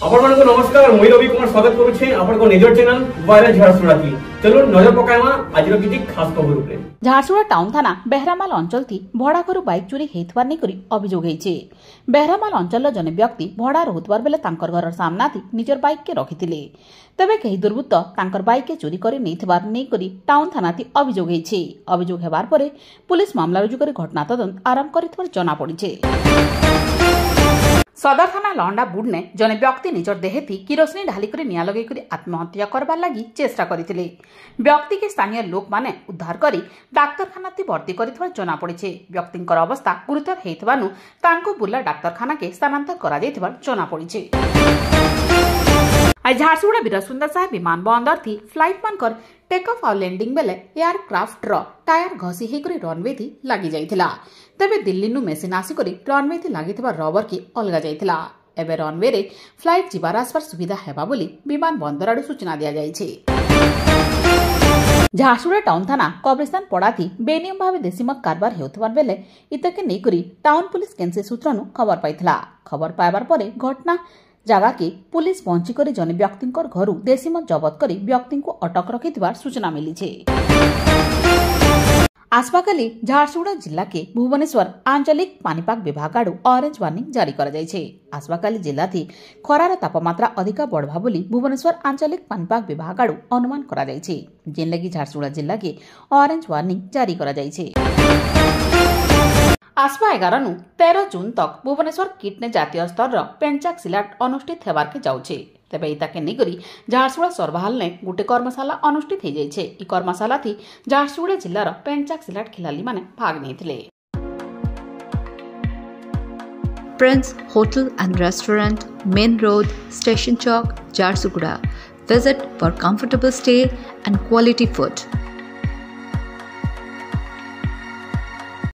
ଆପଣମାନଙ୍କୁ ନମସ୍କାର ମୁଁ ରବି କୁମାର ସ୍ୱାଗତ କରୁଛି ଆପଣଙ୍କ ନିଜର ଚ୍ୟାନେଲ ଭାଇରାଲ ଝାରସୁଗୁଡ଼ା କି ଚलो ନଜର ପକାଇବା ଆଜିର କିଛି ଖାସ ଖବର ଉପରେ। ଝାରସୁଗୁଡ଼ା ଟାଉନ थाना बेहरामाल अंचल थी भड़ा घर बाइक चोरी होइथवार नै करी अभियोग होइछे। बेहरामाल अंचल जने व्यक्ति भड़ा रहुतवार बेले तांकर घर सामना थी निजर बाइक के रखिथिले। तबे कही दुर्बृत्त तांकर बाइक के चोरी करी नेइथवार नै करी टाउन थाना थी अभियोग होइछे। अभियोग हेबार परे पुलिस मामला रुजु करी घटना तदंत आरंभ करिथवार जना पड़िछे। सदर थाना लहंडा बुड ने जने व्यक्ति निजर देहे थी किरोसिनी ढालिक निया लगे आत्महत्या करबार लगी चेष्टा करथिले। व्यक्ति के स्थानीय लोक माने उद्धार करी डाक्तरखाना ती भर्ती करिथवार जना पड़िछे। व्यक्तिंकर अवस्था गुरुतर हेइथबानु तांको बुर्ला डाक्तरखाना के स्थानांतर करा जाइथवार जना पड़िछे। आज झारसुगुड़ा वीर सुंदर साहेब विमान बंदर थी फ्लाइट मानकर टेक ऑफ और लैंडिंग बेले एयरक्राफ्ट रो टायर घसी हेकरी रनवे थी लागि जाइथिला। तबे दिल्ली नु मेसिन आसिकरी रनवे थी लागिथिबा रबर की अलगा जाइथिला। एबे रनवे रे फ्लाइट जिबार आसपार सुविधा हेबा बोली विमान बंदर आडु सूचना दिया जाइछे। झारसुगुड़ा टाउन थाना कब्रिस्तान पड़ा थी बेनियम भावे देसी मद कारबार हेउथबार बेले इतके नेकरी टाउन पुलिस केन्से सूत्रनु खबर पाइथिला। खबर पाइबार परे घटना जगह के पुलिस पहुंची करी जने व्यक्तिंकर घरु देसी मद जबत करी व्यक्ति को अटक रखिथिबार सूचना मिली छे। आसपाकाली झारसुगुड़ा जिला के भुवनेश्वर आंचलिक पानीपाग विभाग आडु ऑरेंज वार्निंग जारी करा जायछे। आसपाकाली जिला थी खरार तापमात्रा अधिका बढ़वा बोली भुवनेश्वर आंचलिक पानीपाग विभाग आडु अनुमान करा जायछे। जेन लगी झारसुगुड़ा जिला के ऑरेंज वार्निंग जारी करा जायछे। आसपा 11 नु 13 जून तक भुवनेश्वर किटने जातीय स्तर पेंचाक सिलाट अनुष्ठित हेबार के जाउछे। तबे इताके निगरी झारसुगुड़ा सरबाहाल ने गुटे कर्मशाला अनुष्ठित हे जाइछे। ई कर्मशाला थी झारसुगुड़ा जिल्लार पेंचाक सिलाट खिलाड़ी माने भाग नेथिले। Prince Hotel and Restaurant, Main Road, Station Chowk, Jharsuguda. Visit for comfortable stay and quality food.